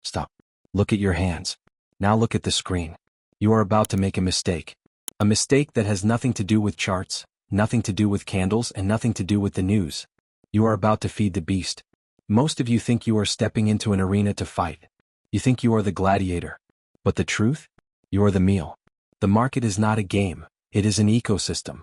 Stop. Look at your hands. Now look at the screen. You are about to make a mistake. A mistake that has nothing to do with charts, nothing to do with candles, and nothing to do with the news. You are about to feed the beast. Most of you think you are stepping into an arena to fight. You think you are the gladiator. But the truth? You are the meal. The market is not a game, it is an ecosystem.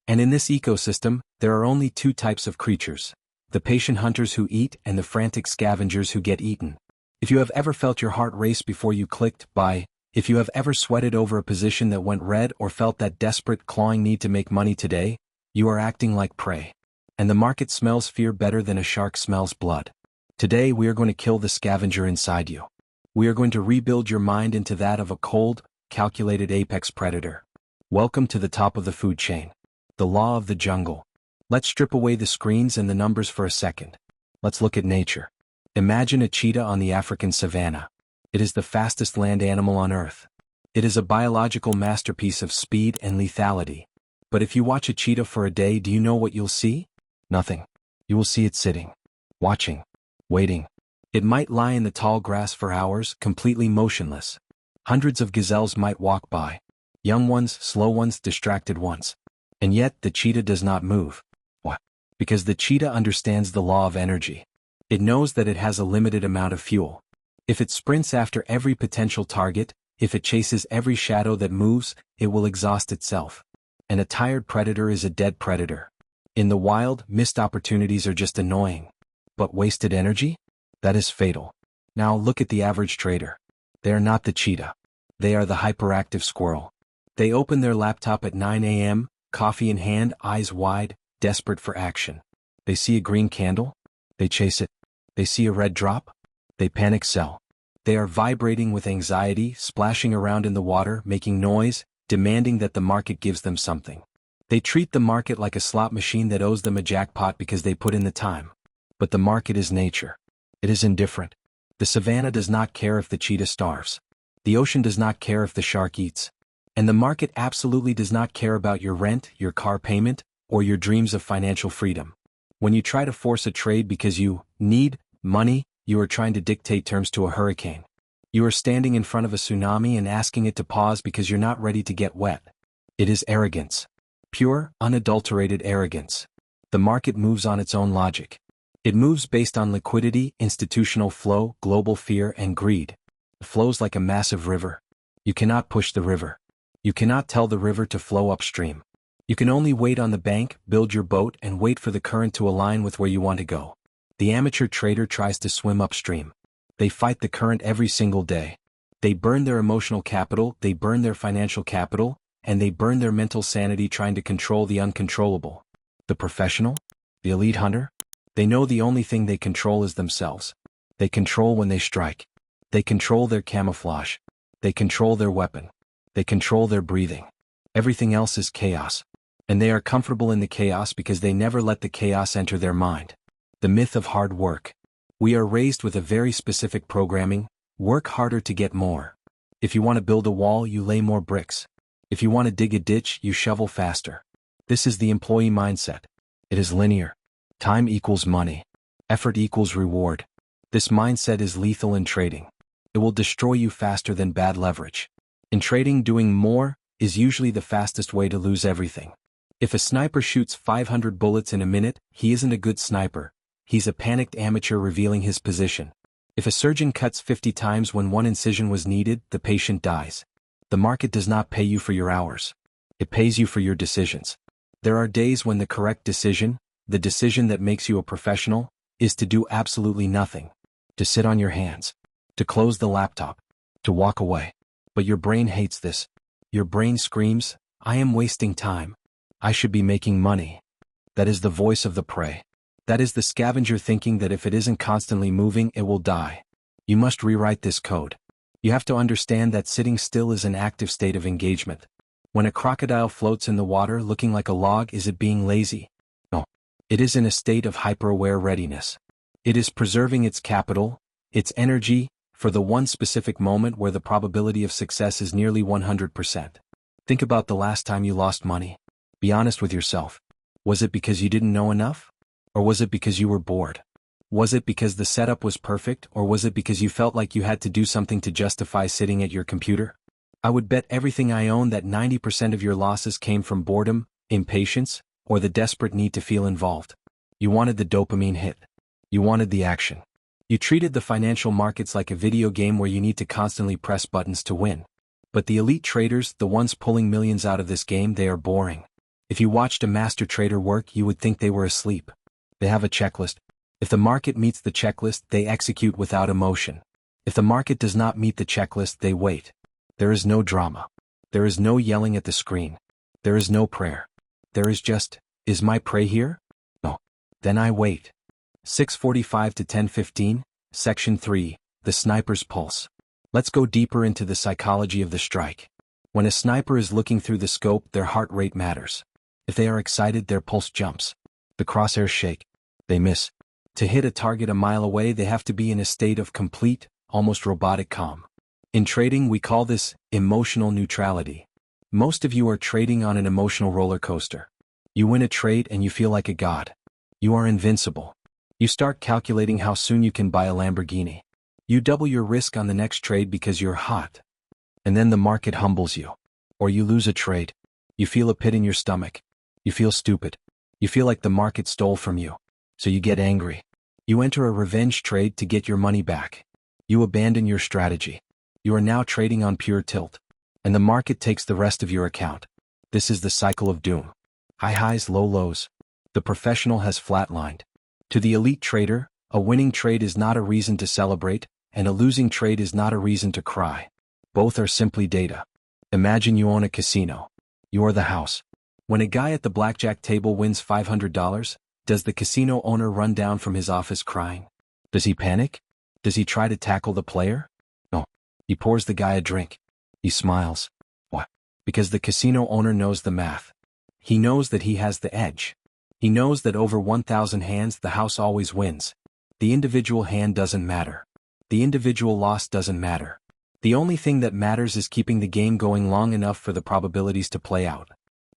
And in this ecosystem, there are only two types of creatures: the patient hunters who eat and the frantic scavengers who get eaten. If you have ever felt your heart race before you clicked buy, if you have ever sweated over a position that went red or felt that desperate clawing need to make money today, you are acting like prey. And the market smells fear better than a shark smells blood. Today we are going to kill the scavenger inside you. We are going to rebuild your mind into that of a cold, calculated apex predator. Welcome to the top of the food chain. The law of the jungle. Let's strip away the screens and the numbers for a second. Let's look at nature. Imagine a cheetah on the African savanna. It is the fastest land animal on Earth. It is a biological masterpiece of speed and lethality. But if you watch a cheetah for a day, do you know what you'll see? Nothing. You will see it sitting, watching, waiting. It might lie in the tall grass for hours, completely motionless. Hundreds of gazelles might walk by. Young ones, slow ones, distracted ones. And yet, the cheetah does not move. Why? Because the cheetah understands the law of energy. It knows that it has a limited amount of fuel. If it sprints after every potential target, if it chases every shadow that moves, it will exhaust itself. And a tired predator is a dead predator. In the wild, missed opportunities are just annoying. But wasted energy? That is fatal. Now look at the average trader. They are not the cheetah. They are the hyperactive squirrel. They open their laptop at 9 a.m., coffee in hand, eyes wide, desperate for action. They see a green candle? They chase it. They see a red drop? They panic sell. They are vibrating with anxiety, splashing around in the water, making noise, demanding that the market gives them something. They treat the market like a slot machine that owes them a jackpot because they put in the time. But the market is nature. It is indifferent. The savanna does not care if the cheetah starves. The ocean does not care if the shark eats. And the market absolutely does not care about your rent, your car payment, or your dreams of financial freedom. When you try to force a trade because you need money, you are trying to dictate terms to a hurricane. You are standing in front of a tsunami and asking it to pause because you're not ready to get wet. It is arrogance. Pure, unadulterated arrogance. The market moves on its own logic. It moves based on liquidity, institutional flow, global fear, and greed. It flows like a massive river. You cannot push the river. You cannot tell the river to flow upstream. You can only wait on the bank, build your boat, and wait for the current to align with where you want to go. The amateur trader tries to swim upstream. They fight the current every single day. They burn their emotional capital, they burn their financial capital, and they burn their mental sanity trying to control the uncontrollable. The professional? The elite hunter? They know the only thing they control is themselves. They control when they strike. They control their camouflage. They control their weapon. They control their breathing. Everything else is chaos. And they are comfortable in the chaos because they never let the chaos enter their mind. The myth of hard work. We are raised with a very specific programming: work harder to get more. If you want to build a wall, you lay more bricks. If you want to dig a ditch, you shovel faster. This is the employee mindset. It is linear. Time equals money. Effort equals reward. This mindset is lethal in trading. It will destroy you faster than bad leverage. In trading, doing more is usually the fastest way to lose everything. If a sniper shoots 500 bullets in a minute, he isn't a good sniper. He's a panicked amateur revealing his position. If a surgeon cuts 50 times when one incision was needed, the patient dies. The market does not pay you for your hours. It pays you for your decisions. There are days when the correct decision, the decision that makes you a professional, is to do absolutely nothing. To sit on your hands. To close the laptop. To walk away. But your brain hates this. Your brain screams, "I am wasting time. I should be making money." That is the voice of the prey. That is the scavenger thinking that if it isn't constantly moving, it will die. You must rewrite this code. You have to understand that sitting still is an active state of engagement. When a crocodile floats in the water looking like a log, is it being lazy? No. It is in a state of hyper-aware readiness. It is preserving its capital, its energy, for the one specific moment where the probability of success is nearly 100%. Think about the last time you lost money. Be honest with yourself. Was it because you didn't know enough? Or was it because you were bored? Was it because the setup was perfect, or was it because you felt like you had to do something to justify sitting at your computer? I would bet everything I own that 90% of your losses came from boredom, impatience, or the desperate need to feel involved. You wanted the dopamine hit. You wanted the action. You treated the financial markets like a video game where you need to constantly press buttons to win. But the elite traders, the ones pulling millions out of this game, they are boring. If you watched a master trader work, you would think they were asleep. They have a checklist. If the market meets the checklist, they execute without emotion. If the market does not meet the checklist, they wait. There is no drama. There is no yelling at the screen. There is no prayer. There is just, is my prey here? No. Then I wait. 6:45 to 10:15, Section 3, The Sniper's Pulse. Let's go deeper into the psychology of the strike. When a sniper is looking through the scope, their heart rate matters. If they are excited, their pulse jumps. The crosshairs shake. They miss. To hit a target a mile away, they have to be in a state of complete, almost robotic calm. In trading, we call this emotional neutrality. Most of you are trading on an emotional roller coaster. You win a trade and you feel like a god. You are invincible. You start calculating how soon you can buy a Lamborghini. You double your risk on the next trade because you're hot. And then the market humbles you. Or you lose a trade. You feel a pit in your stomach. You feel stupid. You feel like the market stole from you. So you get angry. You enter a revenge trade to get your money back. You abandon your strategy. You are now trading on pure tilt. And the market takes the rest of your account. This is the cycle of doom. High highs, low lows. The professional has flatlined. To the elite trader, a winning trade is not a reason to celebrate, and a losing trade is not a reason to cry. Both are simply data. Imagine you own a casino. You are the house. When a guy at the blackjack table wins $500, does the casino owner run down from his office crying? Does he panic? Does he try to tackle the player? No. He pours the guy a drink. He smiles. Why? Because the casino owner knows the math. He knows that he has the edge. He knows that over 1,000 hands the house always wins. The individual hand doesn't matter. The individual loss doesn't matter. The only thing that matters is keeping the game going long enough for the probabilities to play out.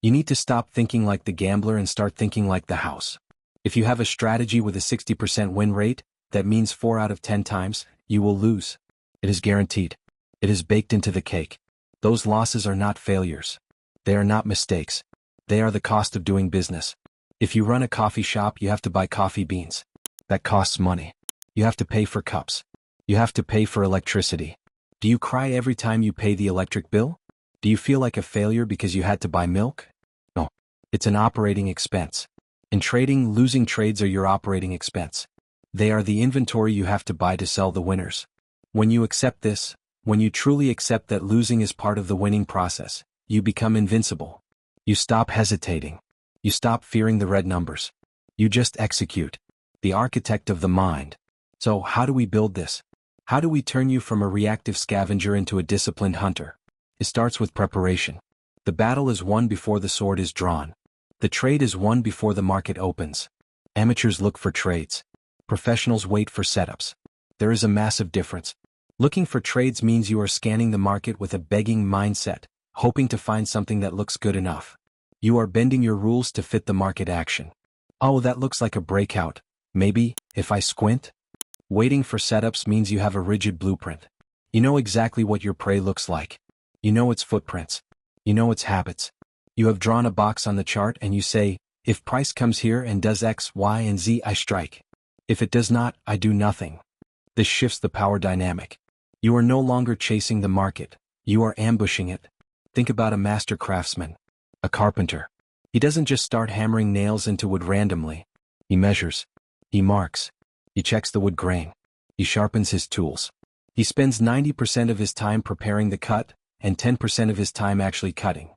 You need to stop thinking like the gambler and start thinking like the house. If you have a strategy with a 60% win rate, that means 4 out of 10 times, you will lose. It is guaranteed. It is baked into the cake. Those losses are not failures. They are not mistakes. They are the cost of doing business. If you run a coffee shop, you have to buy coffee beans. That costs money. You have to pay for cups. You have to pay for electricity. Do you cry every time you pay the electric bill? Do you feel like a failure because you had to buy milk? No. It's an operating expense. In trading, losing trades are your operating expense. They are the inventory you have to buy to sell the winners. When you accept this, when you truly accept that losing is part of the winning process, you become invincible. You stop hesitating. You stop fearing the red numbers. You just execute. The architect of the mind. So how do we build this? How do we turn you from a reactive scavenger into a disciplined hunter? It starts with preparation. The battle is won before the sword is drawn. The trade is won before the market opens. Amateurs look for trades. Professionals wait for setups. There is a massive difference. Looking for trades means you are scanning the market with a begging mindset, hoping to find something that looks good enough. You are bending your rules to fit the market action. Oh, that looks like a breakout. Maybe, if I squint? Waiting for setups means you have a rigid blueprint. You know exactly what your prey looks like. You know its footprints. You know its habits. You have drawn a box on the chart and you say, if price comes here and does X, Y, and Z, I strike. If it does not, I do nothing. This shifts the power dynamic. You are no longer chasing the market. You are ambushing it. Think about a master craftsman. A carpenter. He doesn't just start hammering nails into wood randomly. He measures. He marks. He checks the wood grain. He sharpens his tools. He spends 90% of his time preparing the cut, and 10% of his time actually cutting.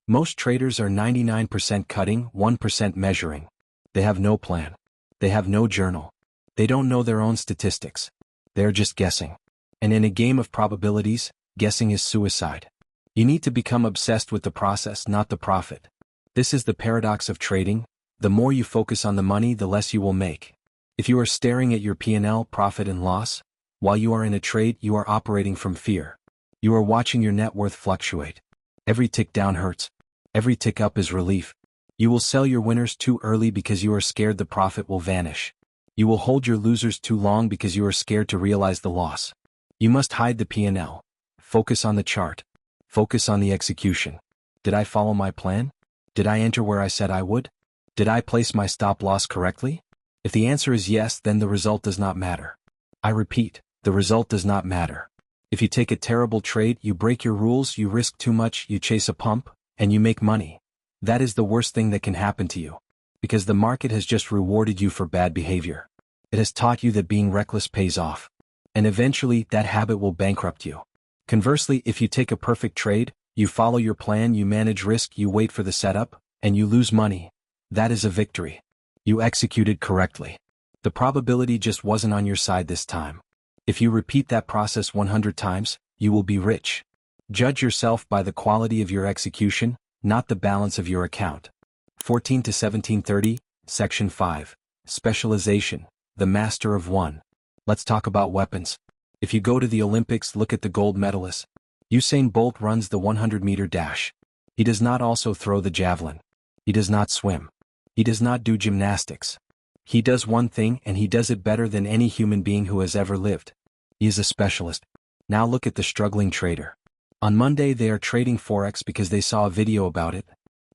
Most traders are 99% cutting, 1% measuring. They have no plan. They have no journal. They don't know their own statistics. They're just guessing. And in a game of probabilities, guessing is suicide. You need to become obsessed with the process, not the profit. This is the paradox of trading. The more you focus on the money, the less you will make. If you are staring at your P&L, profit and loss, while you are in a trade, you are operating from fear. You are watching your net worth fluctuate. Every tick down hurts. Every tick up is relief. You will sell your winners too early because you are scared the profit will vanish. You will hold your losers too long because you are scared to realize the loss. You must hide the P&L. Focus on the chart. Focus on the execution. Did I follow my plan? Did I enter where I said I would? Did I place my stop loss correctly? If the answer is yes, then the result does not matter. I repeat, the result does not matter. If you take a terrible trade, you break your rules, you risk too much, you chase a pump, and you make money. That is the worst thing that can happen to you. Because the market has just rewarded you for bad behavior. It has taught you that being reckless pays off. And eventually, that habit will bankrupt you. Conversely, if you take a perfect trade, you follow your plan, you manage risk, you wait for the setup, and you lose money. That is a victory. You executed correctly. The probability just wasn't on your side this time. If you repeat that process 100 times, you will be rich. Judge yourself by the quality of your execution, not the balance of your account. 14 to 1730, Section 5. Specialization, the master of one. Let's talk about weapons. If you go to the Olympics, look at the gold medalists. Usain Bolt runs the 100-meter dash. He does not also throw the javelin. He does not swim. He does not do gymnastics. He does one thing, and he does it better than any human being who has ever lived. He is a specialist. Now look at the struggling trader. On Monday they are trading Forex because they saw a video about it.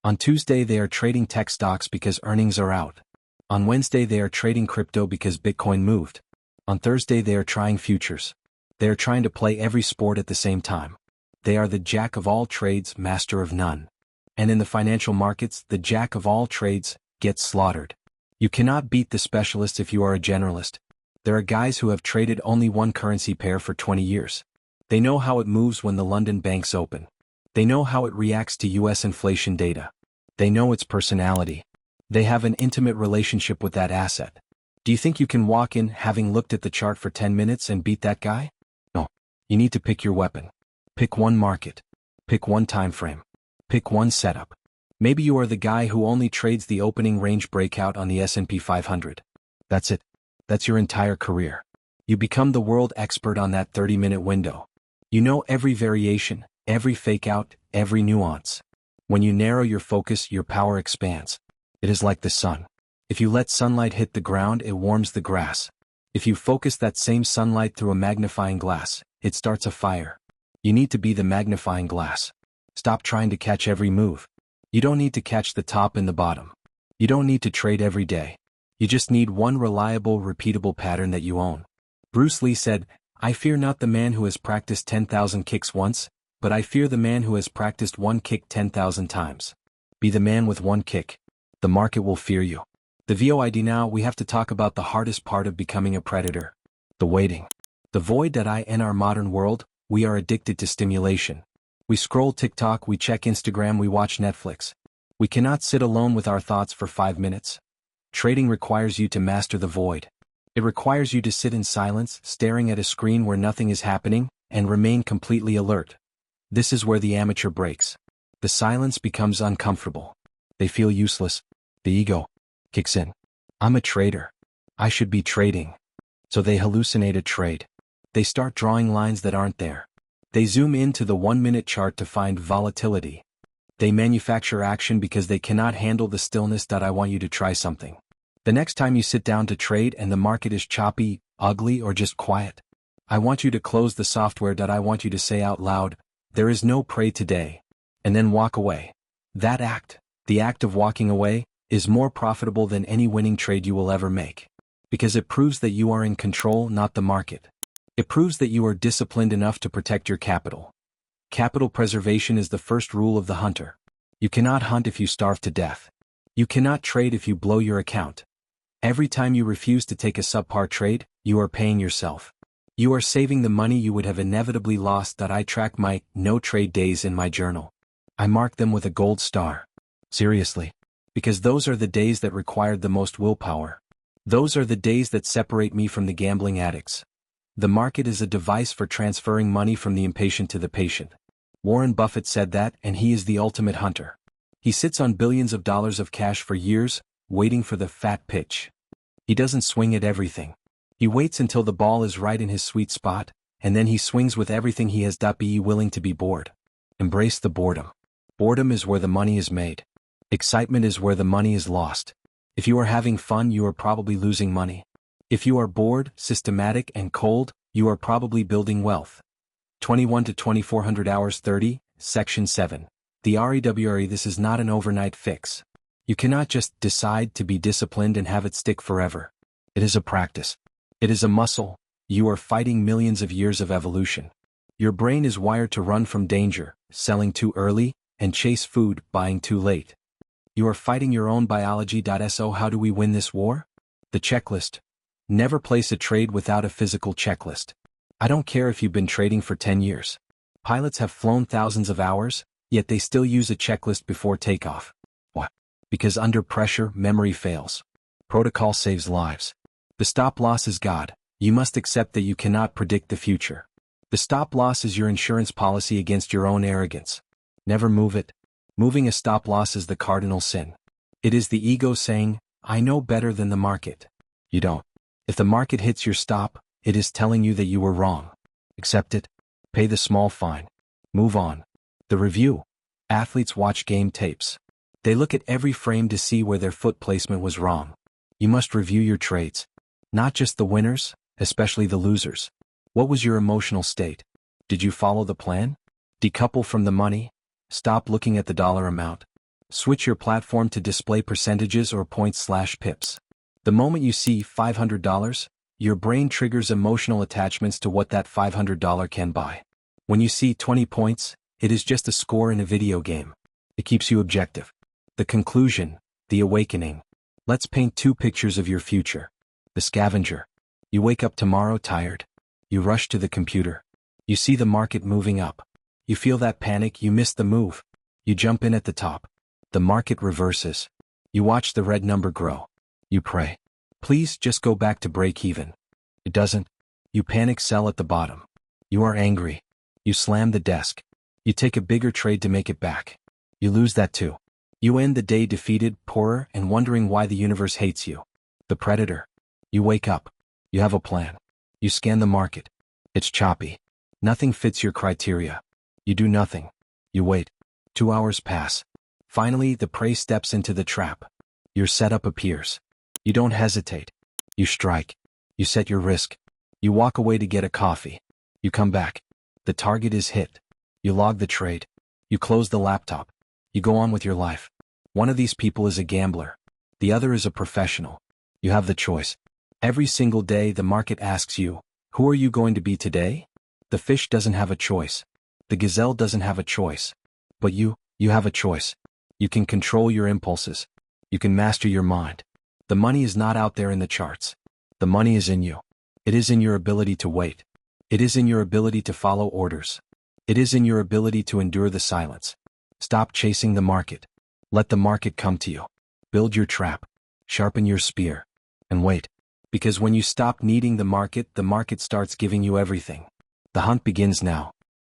On Tuesday they are trading tech stocks because earnings are out. On Wednesday they are trading crypto because Bitcoin moved. On Thursday they are trying futures. They are trying to play every sport at the same time. They are the jack of all trades, master of none. And in the financial markets, the jack of all trades gets slaughtered. You cannot beat the specialists if you are a generalist. There are guys who have traded only one currency pair for 20 years. They know how it moves when the London banks open. They know how it reacts to US inflation data. They know its personality. They have an intimate relationship with that asset. Do you think you can walk in having looked at the chart for 10 minutes and beat that guy? No. You need to pick your weapon. Pick one market. Pick one time frame. Pick one setup. Maybe you are the guy who only trades the opening range breakout on the S&P 500. That's it. That's your entire career. You become the world expert on that 30-minute window. You know every variation, every fake out, every nuance. When you narrow your focus, your power expands. It is like the sun. If you let sunlight hit the ground, it warms the grass. If you focus that same sunlight through a magnifying glass, it starts a fire. You need to be the magnifying glass. Stop trying to catch every move. You don't need to catch the top and the bottom. You don't need to trade every day. You just need one reliable, repeatable pattern that you own. Bruce Lee said, "I fear not the man who has practiced 10,000 kicks once, but I fear the man who has practiced one kick 10,000 times." Be the man with one kick. The market will fear you. The VOID now, we have to talk about the hardest part of becoming a predator. The waiting. The void that in our modern world, we are addicted to stimulation. We scroll TikTok, we check Instagram, we watch Netflix. We cannot sit alone with our thoughts for 5 minutes. Trading requires you to master the void. It requires you to sit in silence, staring at a screen where nothing is happening, and remain completely alert. This is where the amateur breaks. The silence becomes uncomfortable. They feel useless. The ego kicks in. I'm a trader. I should be trading. So they hallucinate a trade. They start drawing lines that aren't there. They zoom into the 1-minute chart to find volatility. They manufacture action because they cannot handle the stillness. I want you to try something. The next time you sit down to trade and the market is choppy, ugly, or just quiet, I want you to close the software. I want you to say out loud, "There is no prey today," and then walk away. That act, the act of walking away, is more profitable than any winning trade you will ever make. Because it proves that you are in control, not the market. It proves that you are disciplined enough to protect your capital. Capital preservation is the first rule of the hunter. You cannot hunt if you starve to death. You cannot trade if you blow your account. Every time you refuse to take a subpar trade, you are paying yourself. You are saving the money you would have inevitably lost. I track my no trade days in my journal. I mark them with a gold star. Seriously. Because those are the days that required the most willpower. Those are the days that separate me from the gambling addicts. The market is a device for transferring money from the impatient to the patient. Warren Buffett said that, and he is the ultimate hunter. He sits on billions of dollars of cash for years, waiting for the fat pitch. He doesn't swing at everything. He waits until the ball is right in his sweet spot, and then he swings with everything he has. Be willing to be bored. Embrace the boredom. Boredom is where the money is made. Excitement is where the money is lost. If you are having fun, you are probably losing money. If you are bored, systematic, and cold, you are probably building wealth. 21 to 2400 hours 30, Section 7. The REWRE. This is not an overnight fix. You cannot just decide to be disciplined and have it stick forever. It is a practice. It is a muscle. You are fighting millions of years of evolution. Your brain is wired to run from danger, selling too early, and chase food, buying too late. You are fighting your own biology. So how do we win this war? The checklist. Never place a trade without a physical checklist. I don't care if you've been trading for 10 years. Pilots have flown thousands of hours, yet they still use a checklist before takeoff. Why? Because under pressure, memory fails. Protocol saves lives. The stop loss is God. You must accept that you cannot predict the future. The stop loss is your insurance policy against your own arrogance. Never move it. Moving a stop loss is the cardinal sin. It is the ego saying, I know better than the market. You don't. If the market hits your stop, it is telling you that you were wrong. Accept it. Pay the small fine. Move on. The review. Athletes watch game tapes. They look at every frame to see where their foot placement was wrong. You must review your trades. Not just the winners, especially the losers. What was your emotional state? Did you follow the plan? Decouple from the money. Stop looking at the dollar amount. Switch your platform to display percentages or points/pips. The moment you see $500, your brain triggers emotional attachments to what that $500 can buy. When you see 20 points, it is just a score in a video game. It keeps you objective. The conclusion, the awakening. Let's paint two pictures of your future. The scavenger. You wake up tomorrow tired. You rush to the computer. You see the market moving up. You feel that panic, you miss the move. You jump in at the top. The market reverses. You watch the red number grow. You pray. Please just go back to break even. It doesn't. You panic sell at the bottom. You are angry. You slam the desk. You take a bigger trade to make it back. You lose that too. You end the day defeated, poorer, and wondering why the universe hates you. The predator. You wake up. You have a plan. You scan the market. It's choppy. Nothing fits your criteria. You do nothing. You wait. 2 hours pass. Finally, the prey steps into the trap. Your setup appears. You don't hesitate. You strike. You set your risk. You walk away to get a coffee. You come back. The target is hit. You log the trade. You close the laptop. You go on with your life. One of these people is a gambler. The other is a professional. You have the choice. Every single day the market asks you, who are you going to be today? The fish doesn't have a choice. The gazelle doesn't have a choice. But you have a choice. You can control your impulses. You can master your mind. The money is not out there in the charts. The money is in you. It is in your ability to wait. It is in your ability to follow orders. It is in your ability to endure the silence. Stop chasing the market. Let the market come to you. Build your trap. Sharpen your spear. And wait. Because when you stop needing the market starts giving you everything. The hunt begins now.